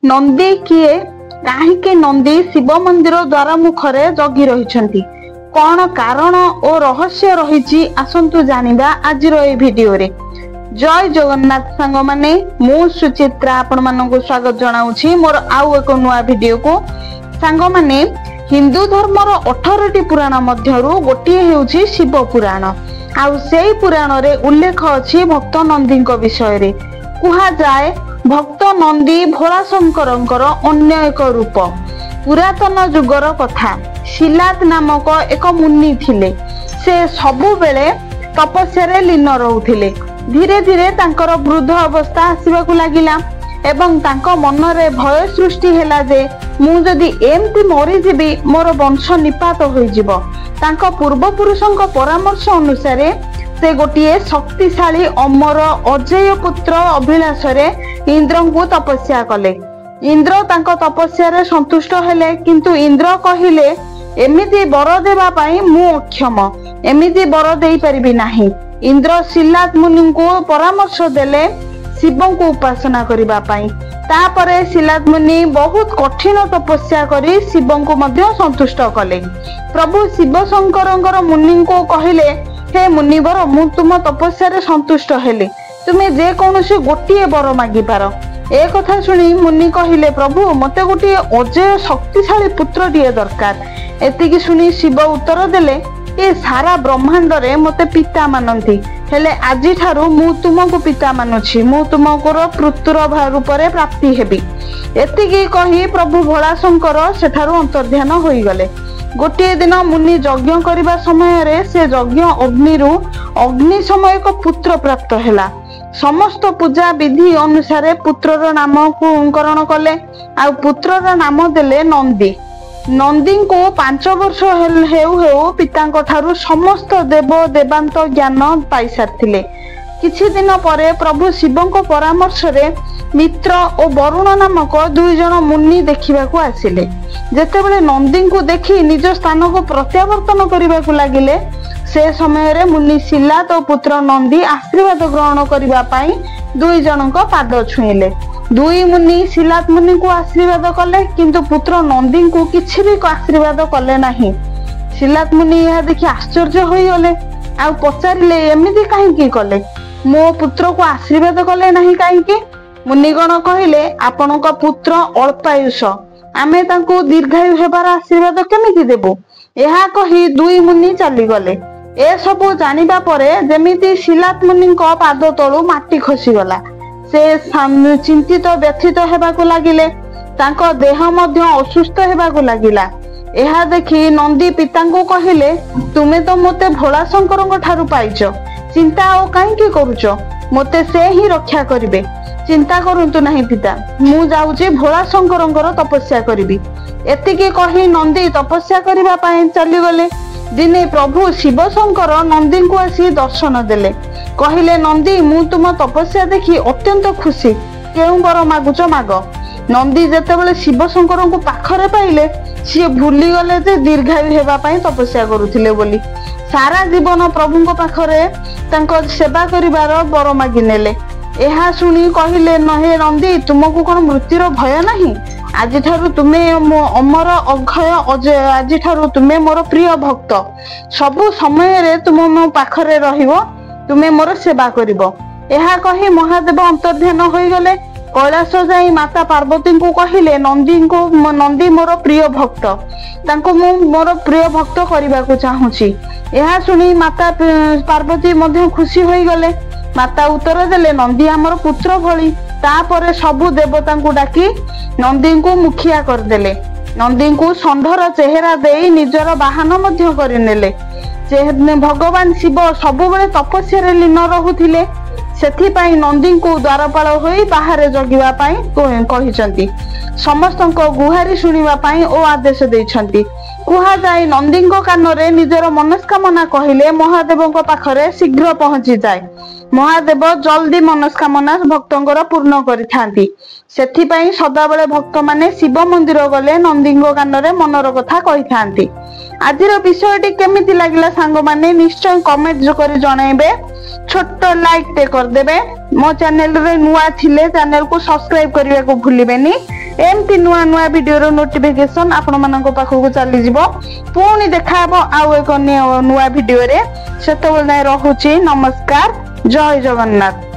नंदी किए कहीं नंदी शिव मंदिर द्वार मुखरे जगी रही कौन कारण और रहस्य रही आसतु जानिबा आज भिडियो रे। जय जगन्नाथ सांग माने मु सुचित्रा आपण मानक स्वागत जनाऊँ मोर आउ एक नुआ भिडियो को। सांग माने हिंदू धर्मर 18टी पुराण मध्यरु गोटे हेउछि शिव पुराण। आउ सेई पुराण रे उल्लेख अछि भक्त नंदी विषय रे। कुहा जाए भक्त नंदी भोला शंकरंकर अन्य एक रूप। पुरातन जुगर कथा शिलात नामक एक मुनि थिले। से सबु बेले तपस्या रे लीन रहुथिले। धीरे धीरे तांकर वृद्ध अवस्था आसीबाकू लागिला एवं तांको मन रे भय सृष्टि हैला जे मु जदि एमती मरि जिबि मोर वंश निपात होई जिवो। तांको पूर्व पुरुषंक परामर्श अनुसार से गोटे शक्तिशाली अमर अजय पुत्र अभिलाष रे इंद्र को तपस्या कले। इंद्र तांको तपस्या रे संतुष्ट हेले, किंतु इंद्र कहिले एमिति वर देबा पई मु अक्षम, एमिति वर देई परिबि नाही। इंद्र शिलात मुनि को परामर्श देले शिव को उपासना करिबा पई। तापरे शिलात मुनि बहुत कठिन तपस्या करी शिव को मध्य संतुष्ट कले। प्रभु शिव शंकरंकर मुनि को कहिले, हे मुनिवर मु तुम तपस्या रे संतुष्ट हेले, तुमे जे कौनसी गोटे वर मागी पार। ए कथा सुनी मुनि कहिले, प्रभु मते गोटे अजय शक्तिशाली पुत्र टिए दरकार। एतिकी सुनी शिव उत्तर देले, ए सारा ब्रह्मांड रे मते पिता मानंती, हेले आजि ठारू मु तुमको पिता मानुछि, मु तुमको पुत्र रूप रे प्राप्ति हेबी। एतिकी कही प्रभु भोला शंकर सेठारू अंतर्ध्यान होई गले। गोटे दिन मुनि यज्ञ करबा समय रे से यज्ञ अग्निरु अग्नि समय एक पुत्र प्राप्त हेला। समस्त पूजा विधि अनुसार पुत्रर नाम करण कले। आ पुत्रर नाम देले नंदी। नंदी को 5 वर्ष हेउ हेउ पितांक ठारू समस्त देव देवांत ज्ञान पाई सारथिले। किछि दिन परे प्रभु शिवंक परामर्श रे मित्र और वरुण नामक 2 जन मुनि देखिबाकू आसिले। जेतेबेले नंदी को देखि निज स्थान को प्रत्यावर्तन करिबाकू लागिले, से समय रे मुनि शिलात और पुत्र नंदी आशीर्वाद ग्रहण करिबा पई 2 जनक पाद छुईले। 2 मुनि शिलात मुनि को आशीर्वाद कले, किंतु पुत्र नंदी को किछि भी आशीर्वाद कले नाही। शिलात मुनि यह देखि आश्चर्य होई गले। आ पचारिले, एमिति काहेकि कले, मो पुत्र को आशीर्वाद कले नाही काहेकि? मुनिगण कहिले, आपनका पुत्र अल्पायुष, आमे तांको दीर्घायु हेबार आशीर्वाद केमिति देबो? एहा कही 2 मुनि चली गले। ए सबु जानिबा परे जेमिति शिलात मुनि को पाद तळु माटी खसी गला। से चिंतित व्यथित हेबाकू लागिले। तांको देह मध्य असुस्थ हेबाकू लागिला। एहा देखि नंदी पितांको कहिले, तुमे तो मते भोला शंकरंक ठारू पाइछ, चिंता ओ काहेकि करूछ? मते से ही रक्षा करिवे। चिंता करंतु नहीं पिता, मु जाउची भोला शंकरंकर तपस्या करिवि। एतिके कही नंदी तपस्या करिबा पई चली गले। दिने प्रभु शिव शंकर नंदी को आसी दर्शन देले। कहिले, नंदी मु तुम तपस्या देखि अत्यंत खुशी, केउ वर मागुच माग। नंदी जेतेबेले शिव शंकर को पाखरे पाइले, सी भूली गले जे दीर्घायु हेबा पई तपस्या करुथिले बोली। सारा जीवन प्रभुଙ୍କ पाखरे तांको सेवा करिवार वर मागी नेले। एहा सुनी कहिले, नहे नंदी तुमको कोन मृत्युर भय नाही? आज ठारू तुमे अमर अक्षय अजय, आज ठारू तुमे मोर प्रिय भक्त, सबु समय रे तुम मो पाखरे रहिबो, तुमे मोर सेवा करिवो। एहा कही महादेव अंतर्ध्यान होई गले। कैलाश जाई माता पार्वती को कहिले, नंदी मोर प्रिय भक्त, तांको मु मोर प्रिय भक्त करिबाकू चाहूची। एहा सुनी माता पार्वती मध्य खुशी होई गले। माता उत्तर देले, नंदी आमर पुत्र भली। तापरे सबु देवता को डाकी नंदी को मुखिया करदेले। नंदी को षंढर चेहरा देई निजर बाहन मध्य करिनेले। भगवान शिव सबुबेले तपस्या रे लीन रहुथिले, सेथिपाई नंदी को द्वारपाल होई बाहर जगिबा पई कहिसंती। समस्तको गुहारी सुनिबा पई ओ आदेश दैछंती। कुहा जाय नंदी कान रे निजर मनस्कामना कहिले महादेव पाखरे शीघ्र पहुंची जाए। महादेव जल्दी मनस्कामना भक्तंकर पूर्ण करिथांती। सेथिपाई सदाबेले भक्त माने शिव मंदिर गले नंदी कान रे मनर कथा कहिथांती। आजिर विषयटी केमिति लागिला सांग माने निश्चय कमेंट करि जणाइबे। छोट लाइक टे कर देबे। मो चैनल रे नुआ थिले चैनल को सब्सक्राइब करबा को भूलिबेनी। एमती नुआ नुआ वीडियो नोटिफिकेशन आपण मानक पाखक चली जिवो पुणी देखा आउ एक नुआ वीडियो रे सेतबेले रहुची नमस्कार जय जगन्नाथ।